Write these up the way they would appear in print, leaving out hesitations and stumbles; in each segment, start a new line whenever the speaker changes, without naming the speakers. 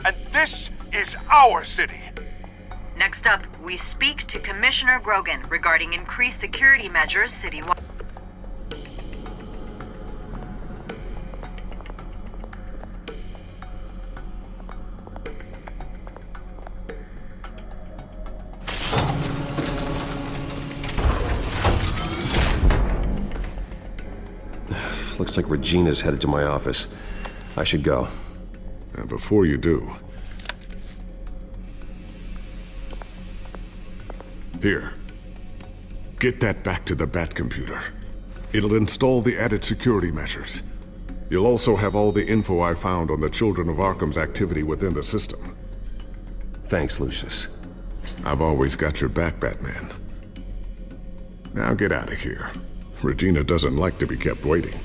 And this is our city.
Next up, we speak to Commissioner Grogan regarding increased security measures citywide.
Looks like Regina's headed to my office. I should go.
And before you do... Here. Get that back to the Bat computer. It'll install the added security measures. You'll also have all the info I found on the Children of Arkham's activity within the system.
Thanks, Lucius.
I've always got your back, Batman. Now get out of here. Regina doesn't like to be kept waiting.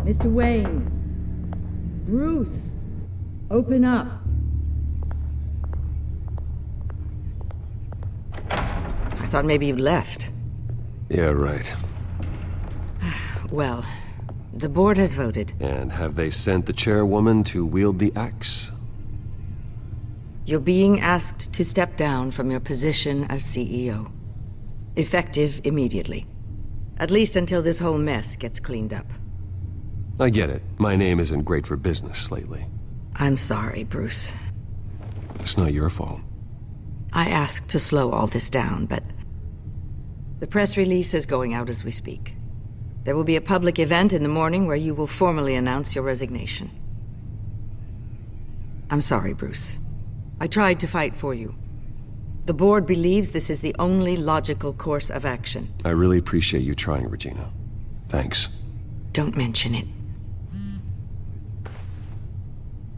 Mr. Wayne. Bruce. Open up.
I thought maybe you'd left.
Yeah, right.
Well, the board has voted.
And have they sent the chairwoman to wield the axe?
You're being asked to step down from your position as CEO. Effective immediately. At least until this whole mess gets cleaned up.
I get it. My name isn't great for business lately.
I'm sorry, Bruce.
It's not your fault.
I asked to slow all this down, but... the press release is going out as we speak. There will be a public event in the morning where you will formally announce your resignation. I'm sorry, Bruce. I tried to fight for you. The board believes this is the only logical course of action.
I really appreciate you trying, Regina. Thanks.
Don't mention it.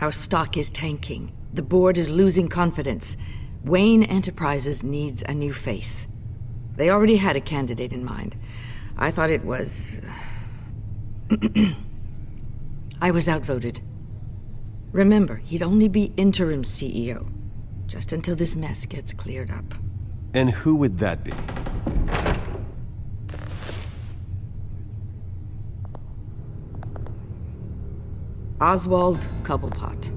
Our stock is tanking. The board is losing confidence. Wayne Enterprises needs a new face. They already had a candidate in mind. I thought it was... I was outvoted. Remember, he'd only be interim CEO, just until this mess gets cleared up.
And who would that be?
Oswald Cobblepot.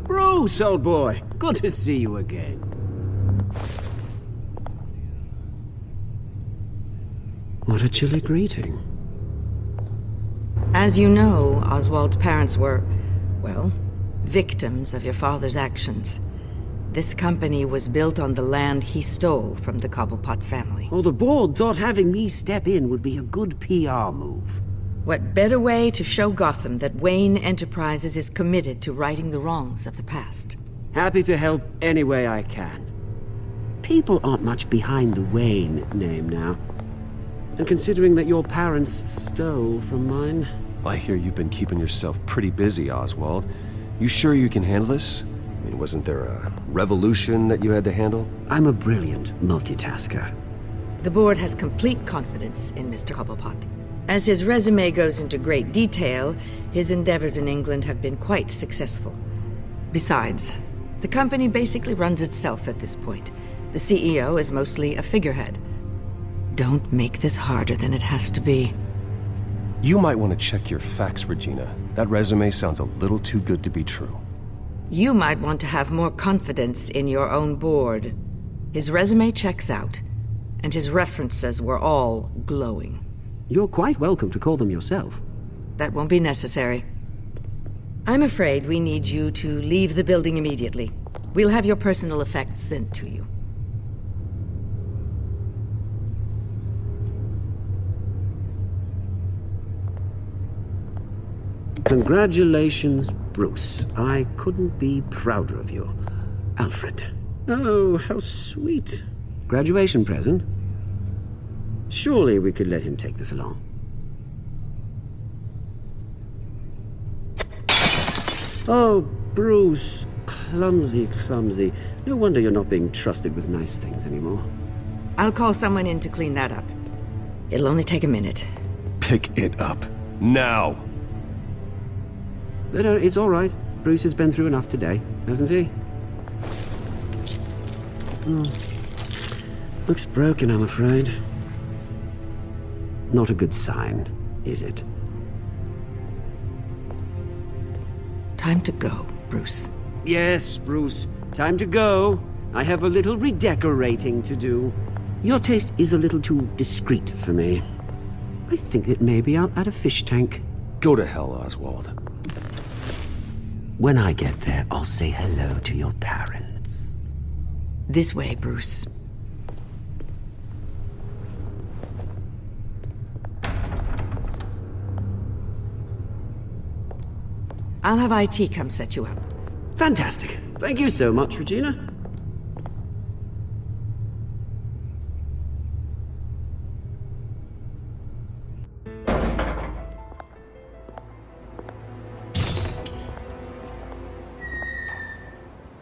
Bruce, old boy. Good to see you again. What a chilly greeting.
As you know, Oswald's parents were, well, victims of your father's actions. This company was built on the land he stole from the Cobblepot family.
Well, the board thought having me step in would be a good PR move.
What better way to show Gotham that Wayne Enterprises is committed to righting the wrongs of the past?
Happy to help any way I can. People aren't much behind the Wayne name now. And considering that your parents stole from mine...
I hear you've been keeping yourself pretty busy, Oswald. You sure you can handle this? I mean, wasn't there a revolution that you had to handle?
I'm a brilliant multitasker.
The board has complete confidence in Mr. Cobblepot. As his resume goes into great detail, his endeavors in England have been quite successful. Besides, the company basically runs itself at this point. The CEO is mostly a figurehead. Don't make this harder than it has to be.
You might want to check your facts, Regina. That resume sounds a little too good to be true.
You might want to have more confidence in your own board. His resume checks out, and his references were all glowing.
You're quite welcome to call them yourself.
That won't be necessary. I'm afraid we need you to leave the building immediately. We'll have your personal effects sent to you.
Congratulations, Bruce. I couldn't be prouder of you. Alfred. Oh, how sweet. Graduation present? Surely we could let him take this along. Oh, Bruce. Clumsy, clumsy. No wonder you're not being trusted with nice things anymore.
I'll call someone in to clean that up. It'll only take a minute.
Pick it up. Now!
No, it's all right. Bruce has been through enough today, hasn't he? Looks broken, I'm afraid. Not a good sign, is it?
Time to go, Bruce.
Yes, Bruce. Time to go. I have a little redecorating to do. Your taste is a little too discreet for me. I think that maybe I'll add a fish tank.
Go to hell, Oswald.
When I get there, I'll say hello to your parents.
This way, Bruce. I'll have IT come set you up.
Fantastic. Thank you so much, Regina.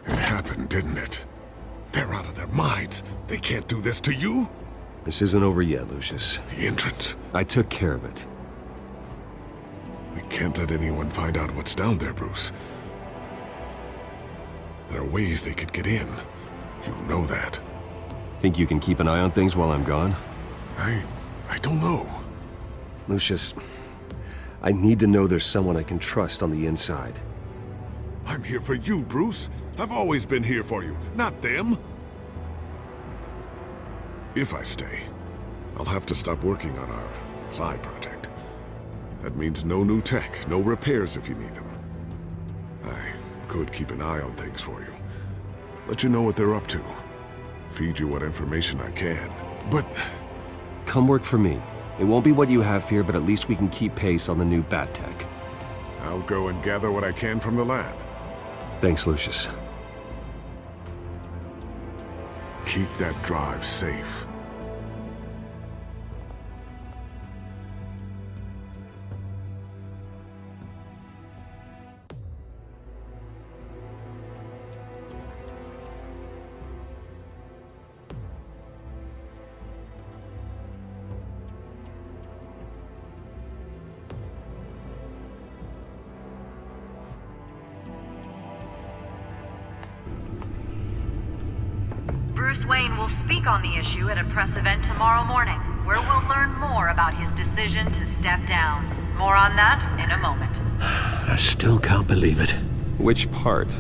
It happened, didn't it? They're out of their minds. They can't do this to you.
This isn't over yet, Lucius.
The entrance.
I took care of it.
We can't let anyone find out what's down there, Bruce. There are ways they could get in. You know that.
Think you can keep an eye on things while I'm gone?
I don't know.
Lucius, I need to know there's someone I can trust on the inside.
I'm here for you, Bruce. I've always been here for you, not them. If I stay, I'll have to stop working on our side project. That means no new tech, no repairs if you need them. I could keep an eye on things for you. Let you know what they're up to. Feed you what information I can. But
Come work for me. It won't be what you have here, but at least we can keep pace on the new bat tech.
I'll go and gather what I can from the lab.
Thanks, Lucius.
Keep that drive safe.
Bruce Wayne will speak on the issue at a press event tomorrow morning, where we'll learn more about his decision to step down. More on that in a moment.
I still can't believe it.
Which part?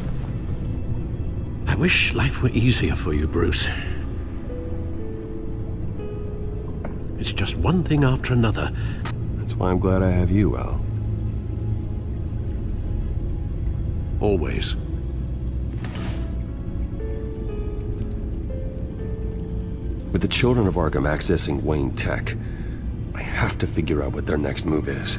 I wish life were easier for you, Bruce. It's just one thing after another.
That's why I'm glad I have you, Al.
Always.
With the children of Arkham accessing Wayne Tech, I have to figure out what their next move is.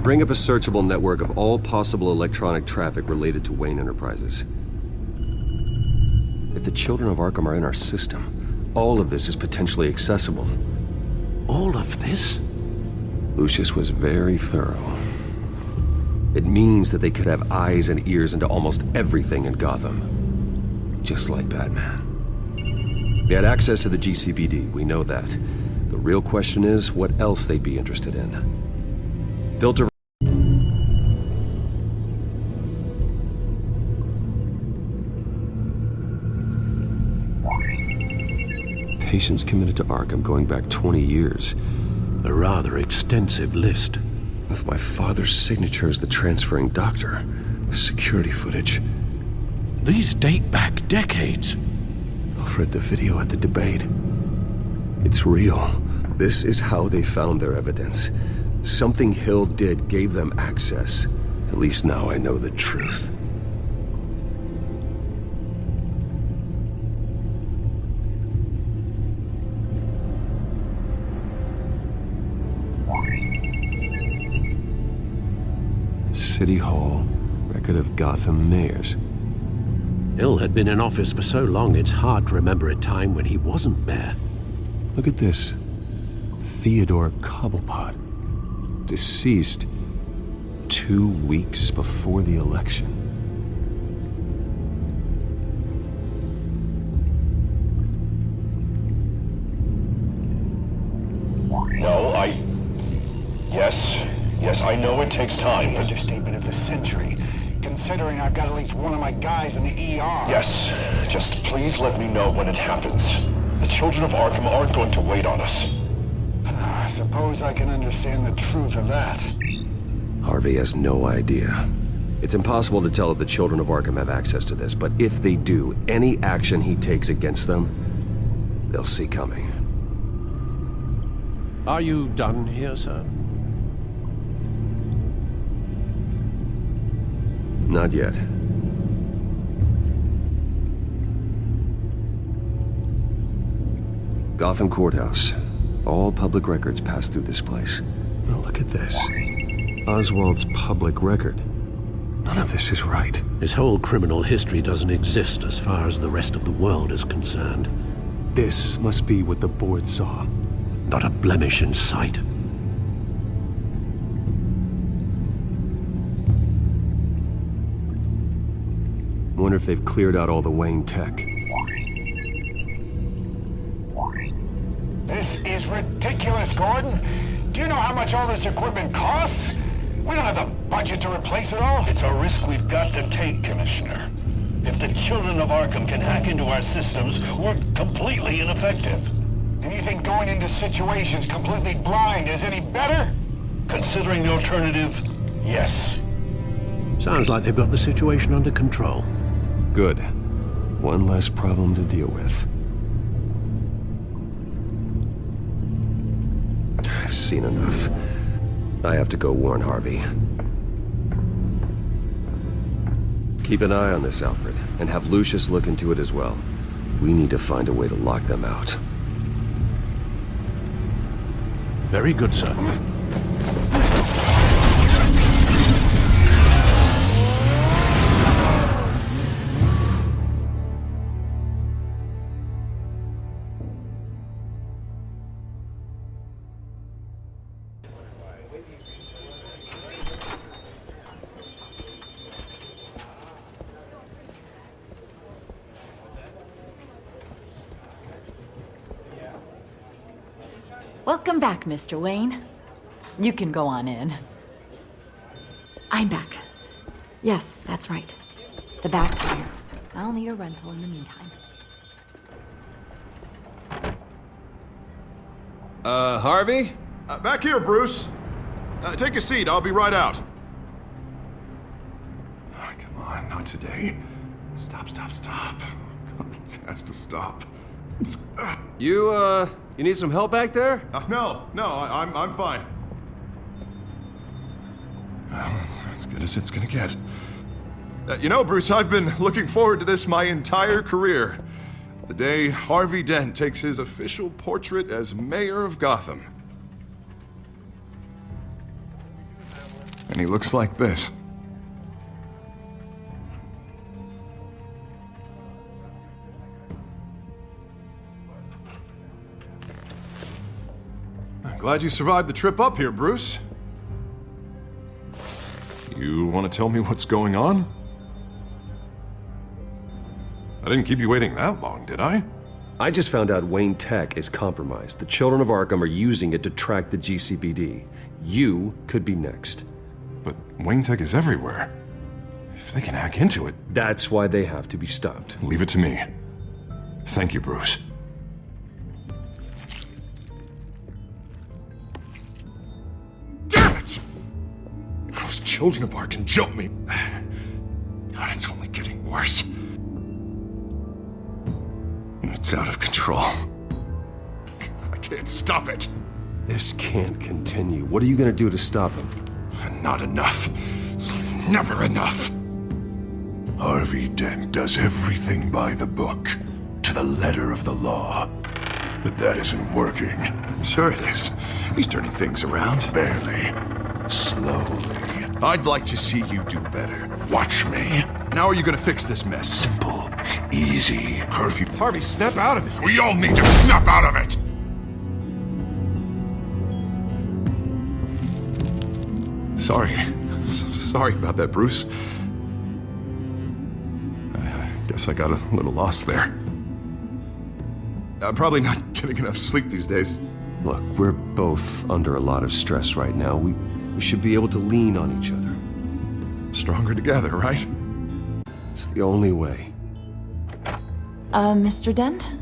Bring up a searchable network of all possible electronic traffic related to Wayne Enterprises. If the children of Arkham are in our system, all of this is potentially accessible.
All of this?
Lucius was very thorough. It means that they could have eyes and ears into almost everything in Gotham. Just like Batman. They had access to the GCPD, we know that. The real question is what else they'd be interested in. Filter patients committed to Arkham going back 20 years.
A rather extensive list.
With my father's signature as the transferring doctor. Security footage.
These date back decades.
I've read the video at the debate. It's real. This is how they found their evidence. Something Hill did gave them access. At least now I know the truth. City Hall, record of Gotham mayors.
Hill had been in office for so long it's hard to remember a time when he wasn't mayor.
Look at this. Theodore Cobblepot. Deceased 2 weeks before the election.
No, Yes, I know it takes time.
The understatement of the century, considering I've got at least one of my guys in the ER.
Yes, just please let me know when it happens. The children of Arkham aren't going to wait on us.
I suppose I can understand the truth of that.
Harvey has no idea. It's impossible to tell if the children of Arkham have access to this, but if they do, any action he takes against them, they'll see coming.
Are you done here, sir?
Not yet. Gotham Courthouse. All public records pass through this place. Now look at this. Oswald's public record. None of this is right.
His whole criminal history doesn't exist as far as the rest of the world is concerned.
This must be what the board saw.
Not a blemish in sight.
Wonder if they've cleared out all the Wayne tech.
This is ridiculous, Gordon. Do you know how much all this equipment costs? We don't have the budget to replace it all.
It's a risk we've got to take, Commissioner. If the children of Arkham can hack into our systems, we're completely ineffective.
And you think going into situations completely blind is any better?
Considering the alternative, yes.
Sounds like they've got the situation under control.
Good. One less problem to deal with. I've seen enough. I have to go warn Harvey. Keep an eye on this, Alfred, and have Lucius look into it as well. We need to find a way to lock them out.
Very good, sir.
Welcome back, Mr. Wayne. You can go on in.
I'm back. Yes, that's right. The back tire. I'll need a rental in the meantime.
Harvey?
Back here, Bruce. Take a seat. I'll be right out. Oh, come on, not today. Stop. It has to stop.
You need some help back there?
No, I'm fine. Well, it's as good as it's gonna get. You know, Bruce, I've been looking forward to this my entire career. The day Harvey Dent takes his official portrait as mayor of Gotham. And he looks like this. I'm glad you survived the trip up here, Bruce. You want to tell me what's going on? I didn't keep you waiting that long, did I?
I just found out Wayne Tech is compromised. The children of Arkham are using it to track the GCPD. You could be next.
But Wayne Tech is everywhere. If they can hack into it...
That's why they have to be stopped.
Leave it to me. Thank you, Bruce. Those children of Arkham jumped me. God, it's only getting worse. It's out of control. I can't stop it.
This can't continue. What are you gonna do to stop him?
Not enough. Never enough.
Harvey Dent does everything by the book, to the letter of the law. But that isn't working.
Sure it is. He's turning things around.
Barely. Slowly.
I'd like to see you do better.
Watch me.
Now are you gonna fix this mess?
Simple. Easy.
Harvey, snap out of it!
We all need to snap out of it!
Sorry about that, Bruce. I guess I got a little lost there. I'm probably not getting enough sleep these days.
Look, we're both under a lot of stress right now. We should be able to lean on each other.
Stronger together, right?
It's the only way.
Mr. Dent?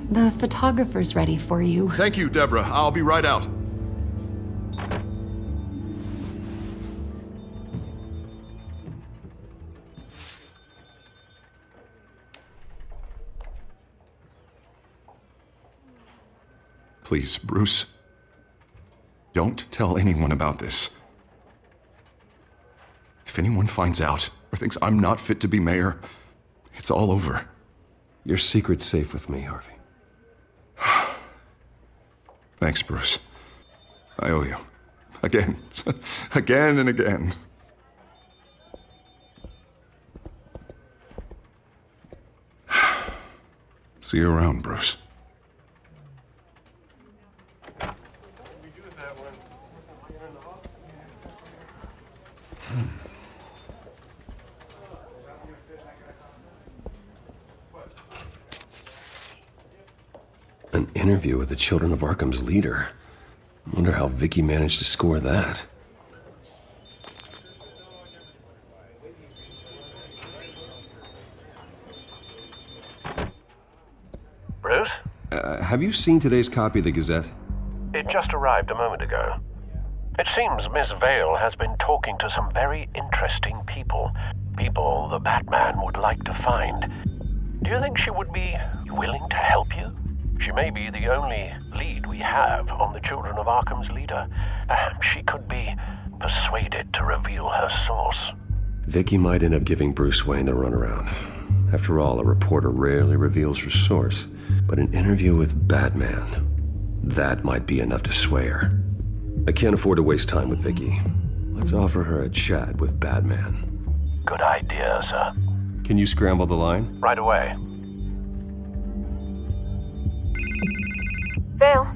The photographer's ready for you.
Thank you, Deborah. I'll be right out. Please, Bruce. Don't tell anyone about this. If anyone finds out or thinks I'm not fit to be mayor, it's all over.
Your secret's safe with me, Harvey.
Thanks, Bruce. I owe you. Again. Again and again. See you around, Bruce.
An interview with the Children of Arkham's leader. I wonder how Vicky managed to score that.
Bruce?
Have you seen today's copy of the Gazette?
It just arrived a moment ago. It seems Miss Vale has been talking to some very interesting people. People the Batman would like to find. Do you think she would be willing to help you? She may be the only lead we have on the Children of Arkham's leader. Perhaps she could be persuaded to reveal her source.
Vicky might end up giving Bruce Wayne the runaround. After all, a reporter rarely reveals her source. But an interview with Batman, that might be enough to sway her. I can't afford to waste time with Vicky. Let's offer her a chat with Batman.
Good idea, sir.
Can you scramble the line?
Right away.
Vale.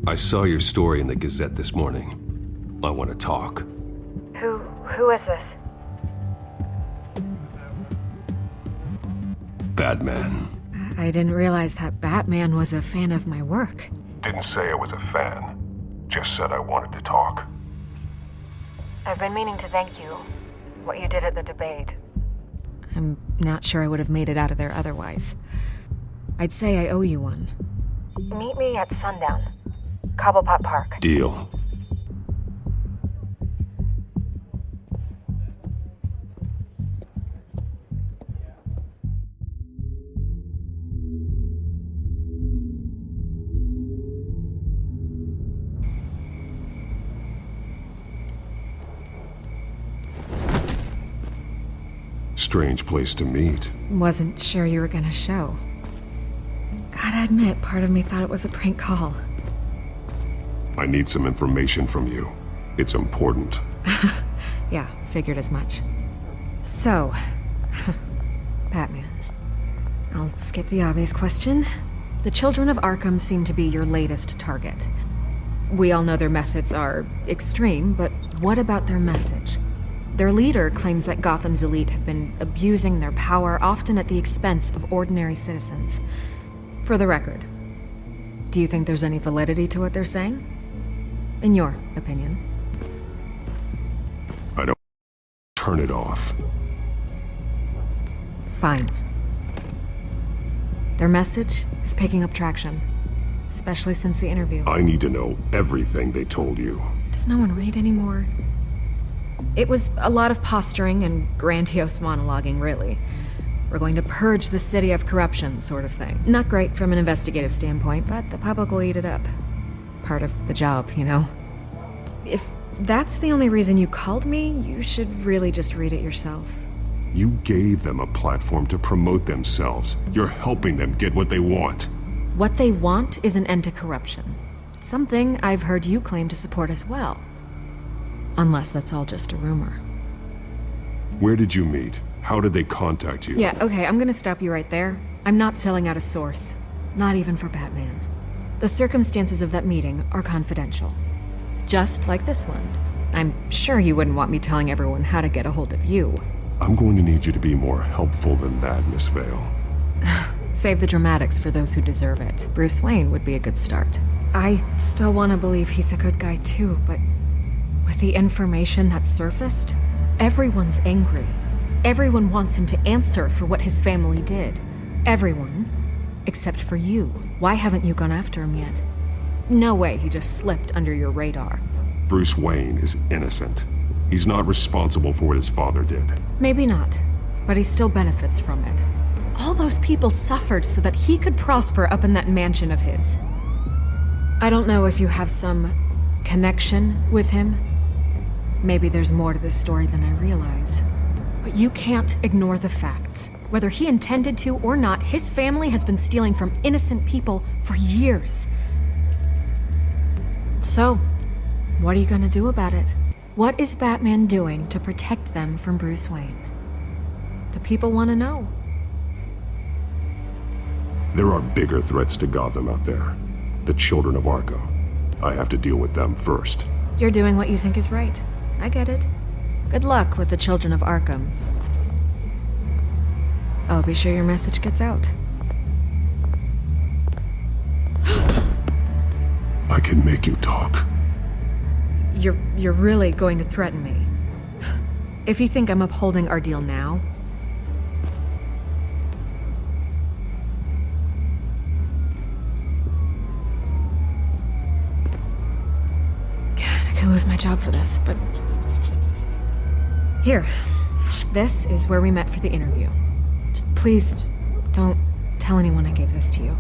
I saw your story in the Gazette this morning. I want to talk.
Who is this?
Batman.
I didn't realize that Batman was a fan of my work.
Didn't say I was a fan. Just said I wanted to talk.
I've been meaning to thank you. What you did at the debate.
I'm not sure I would have made it out of there otherwise. I'd say I owe you one.
Meet me at sundown. Cobblepot Park.
Deal.
Strange place to meet.
Wasn't sure you were gonna show. Gotta admit, part of me thought it was a prank call.
I need some information from you. It's important.
Yeah, figured as much. So, Batman. I'll skip the obvious question. The Children of Arkham seem to be your latest target. We all know their methods are extreme, but what about their message? Their leader claims that Gotham's elite have been abusing their power, often at the expense of ordinary citizens. For the record, do you think there's any validity to what they're saying? In your opinion?
I don't... Turn it off.
Fine. Their message is picking up traction, especially since the interview.
I need to know everything they told you.
Does no one read anymore? It was a lot of posturing and grandiose monologuing, really. We're going to purge the city of corruption, sort of thing. Not great from an investigative standpoint, but the public will eat it up. Part of the job, you know? If that's the only reason you called me, you should really just read it yourself.
You gave them a platform to promote themselves. You're helping them get what they want.
What they want is an end to corruption. Something I've heard you claim to support as well. Unless that's all just a rumor.
Where did you meet? How did they contact you?
Yeah, okay, I'm gonna stop you right there. I'm not selling out a source. Not even for Batman. The circumstances of that meeting are confidential. Just like this one. I'm sure you wouldn't want me telling everyone how to get a hold of you.
I'm going to need you to be more helpful than that, Miss Vale.
Save the dramatics for those who deserve it. Bruce Wayne would be a good start. I still want to believe he's a good guy too, but with the information that surfaced, everyone's angry. Everyone wants him to answer for what his family did. Everyone, except for you. Why haven't you gone after him yet? No way he just slipped under your radar.
Bruce Wayne is innocent. He's not responsible for what his father did.
Maybe not, but he still benefits from it. All those people suffered so that he could prosper up in that mansion of his. I don't know if you have some connection with him. Maybe there's more to this story than I realize. But you can't ignore the facts. Whether he intended to or not, his family has been stealing from innocent people for years. So, what are you gonna do about it? What is Batman doing to protect them from Bruce Wayne? The people want to know.
There are bigger threats to Gotham out there. The children of Arkham. I have to deal with them first.
You're doing what you think is right. I get it. Good luck with the children of Arkham. I'll be sure your message gets out.
I can make you talk.
You're really going to threaten me. If you think I'm upholding our deal now... God, I could lose my job for this, but... Here. This is where we met for the interview. Just please, don't tell anyone I gave this to you.